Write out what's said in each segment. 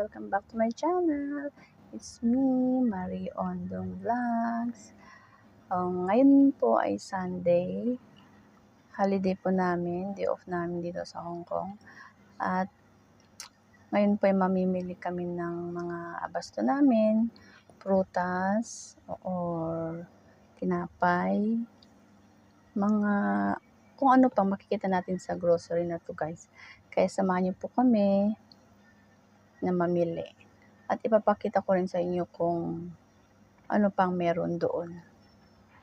Welcome back to my channel. It's me, Marie Ondong Vlogs. Ngayon po ay Sunday. Holiday po namin, day off namin dito sa Hong Kong. At ngayon po ay mamimili kami ng mga abasto namin, prutas or tinapay, mga kung ano pang makikita natin sa grocery na to, guys. Kaya samahan niyo po kami na mamili. At ipapakita ko rin sa inyo kung ano pang meron doon.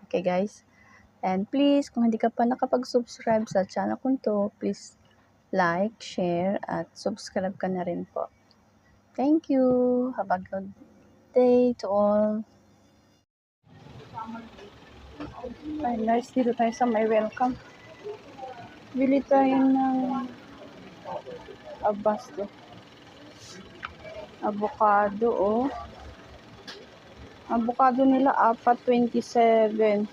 Okay, guys? And please, kung hindi ka pa nakapag-subscribe sa channel ko to, please like, share, at subscribe ka na rin po. Thank you. Have a good day to all. Ay, nice. Dito tayo sa may welcome. Bili tayo ng abasto. Avocado, oh. Avocado nila, 4.27.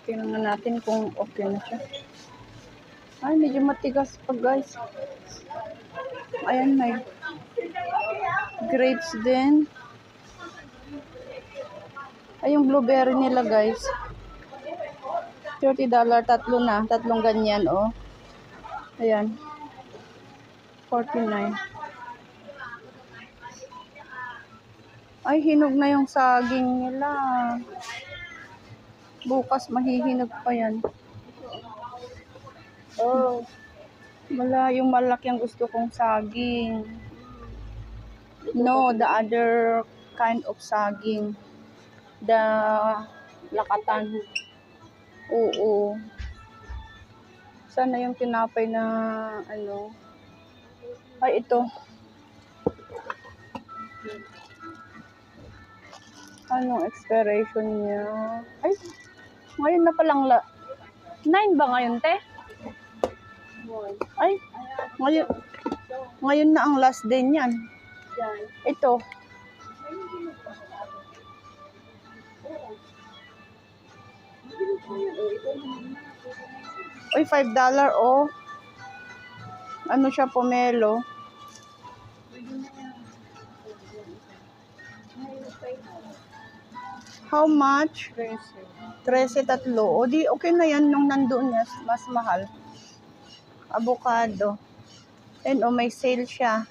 Tingnan natin kung okay na siya. Ay, medyo matigas pa, guys. Ayan, may grapes din. Ay, yung blueberry nila, guys. $30, tatlo na. Tatlong ganyan, oh. Ayan. 49. Ay, hinog na yung saging nila. Bukas mahihinog pa yan. Oh, yung malaki ang gusto kong saging. No, the other kind of saging. The lakatan. Oo. Sana yung tinapay na ano. Ay, ito. Anong expiration niya? Ay, ngayon na palang 9 ba ngayon, te? Ay, ngayon na ang last day niyan. Ito. Uy, $5, oh. Ano siya, pomelo. How much? 13 tatlo. O di, okay na yan nung nandoon niya. Mas mahal. Avocado. And oh, may sale siya.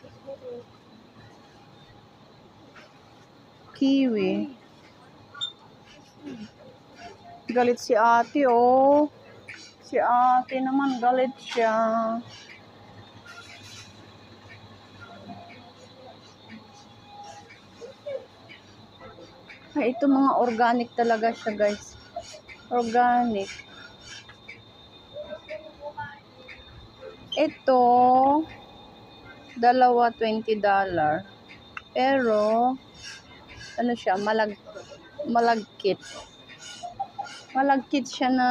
Kiwi. Galit si ate, oh. Si ate naman, galit siya. Ay, ito mga organic talaga siya, guys. Organic. Ito, dalawa $20. Pero, ano siya, malagkit. Malagkit siya na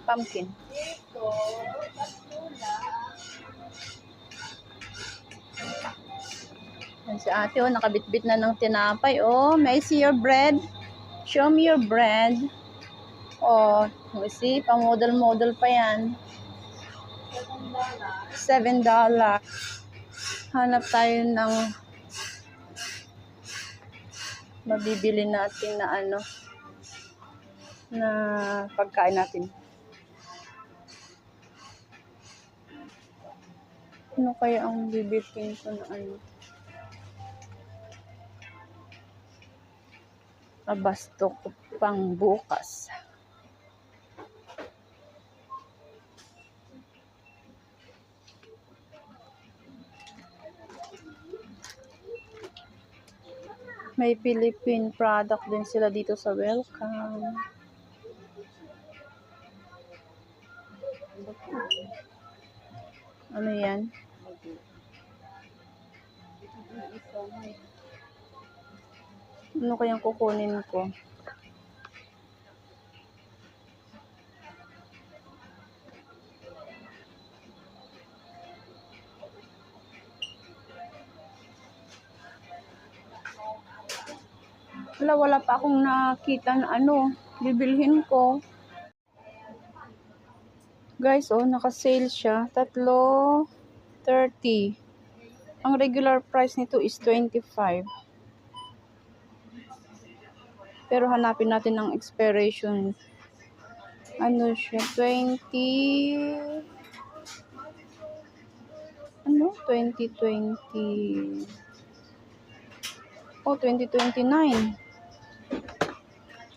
pumpkin. Yan si ate, oh, nakabitbit na ng tinapay. Oh, may I see your bread? Show me your bread. Oh, may see, pang model pa yan. $7. Hanap tayo ng mabibili natin na ano, na pagkain natin. Ano kaya ang bibitin ko na ano? Abasto ko pang bukas. May Philippine product din sila dito sa welcome. Ano yan? Ano kayang kukunin ko? Wala pa akong nakita na ano, bibilhin ko. Guys, oh, naka-sale siya. 3.30. Ang regular price nito is 25. Pero hanapin natin ang expiration. Ano siya? 20... Ano? 2020... Oh, 2029.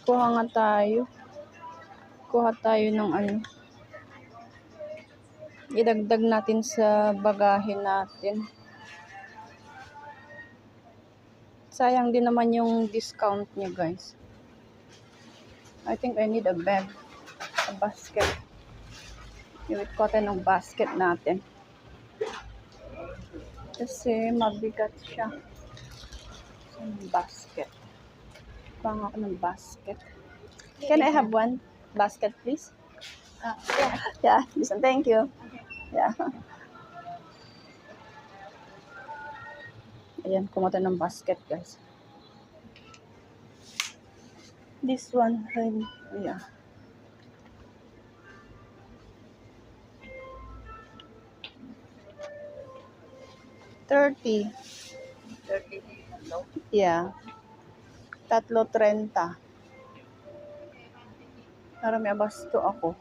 Kuha nga tayo. Kuha tayo ng ano. Idagdag natin sa bagahe natin. Sayang din naman yung discount niya, guys. I think I need a bag. A basket. Iwit ko tayo ng basket natin. Kasi mabigat siya. Basket. Kuha nga ako ng basket. Can I have one basket, please? Yeah. Yeah, listen, thank you. Yeah. Ayan, kumuha ng basket, guys. This one, yeah. $30. 30. No? Yeah. 3.30. Para may abasto ako.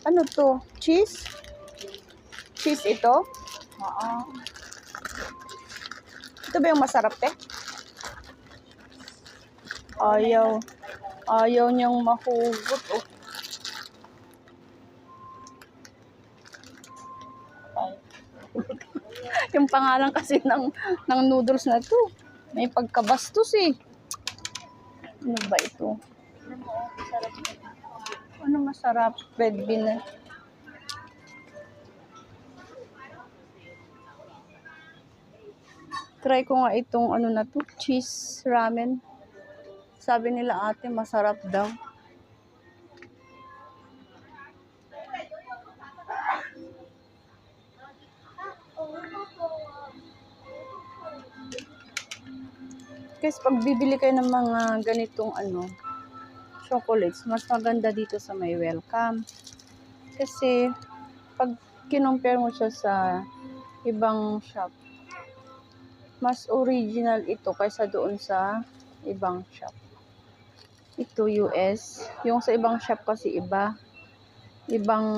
Ano to? Cheese? Cheese ito? Oo. Ito ba yung masarap, te? Ayaw niyang mahugot. Oh. Yung pangalan kasi ng noodles na to. May pagkabastos eh. Ano ba ito? Ano masarap? Red bean. Try ko nga itong ano na to, cheese ramen. Sabi nila ate, masarap daw. Guys, pag bibili kayo ng mga ganitong ano, chocolates, mas maganda dito sa may welcome. Kasi, pag kinumpare mo siya sa ibang shop, mas original ito kaysa doon sa ibang shop. Ito US. Yung sa ibang shop kasi iba. Ibang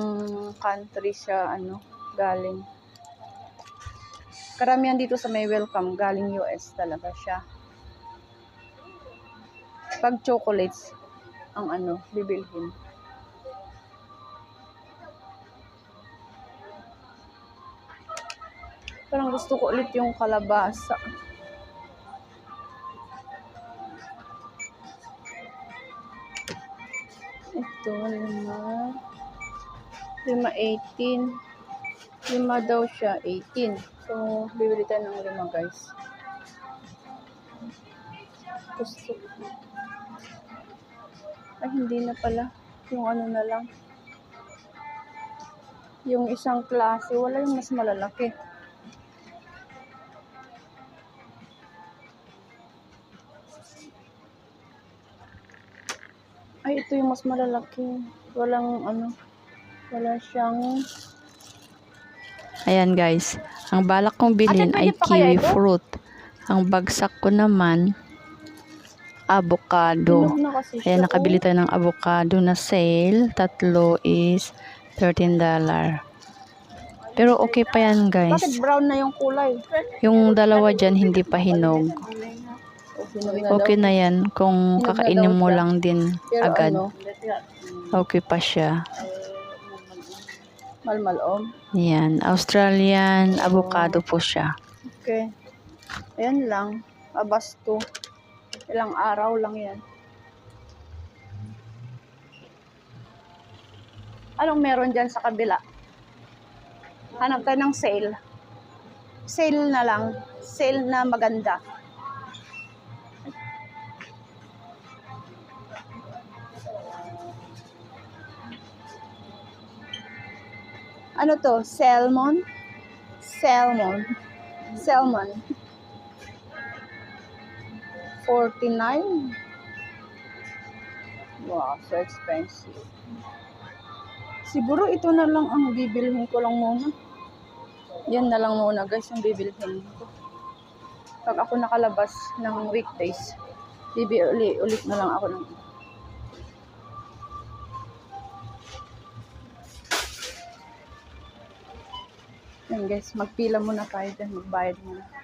country siya, ano, galing. Karamihan dito sa may welcome, galing US talaga siya. Pag chocolates, ang ano, bibilhin. Parang gusto ko ulit yung kalabasa. Ito, 5.18. 5 daw siya, 18. So, bibili tayo ng 5, guys. Gusto ko. Ay, hindi na pala. Yung ano na lang. Yung isang klase, wala yung mas malalaki. Ay, ito yung mas malalaki. Walang ano, wala siyang... Ayan guys, ang balak kong bilhin ay kiwi fruit. Ang bagsak ko naman, avocado. Ayan, nakabili tayo ng avocado na sale. 3 is $13. Pero okay pa yan guys. Bakit brown na yung kulay? Yung dalawa dyan hindi pa hinog. Okay na yan kung kakainin mo lang din agad. Okay pa siya. Malmalom. Yan, Australian avocado po siya. Okay. Ayan lang. Abasto. Ilang araw lang yan. Anong meron dyan sa kabila? Hanap tayo ng sale. Sale na lang. Sale na maganda. Ano to? Salmon? Salmon. Salmon. 49. Wow, so expensive. Siguro ito na lang ang bibilhin ko lang muna. Yan na lang muna guys ang bibilhin ko. Pag ako nakalabas ng weekdays, bibili ulit na lang ako ng yan guys, magpila muna tayo dyan, magbayad muna.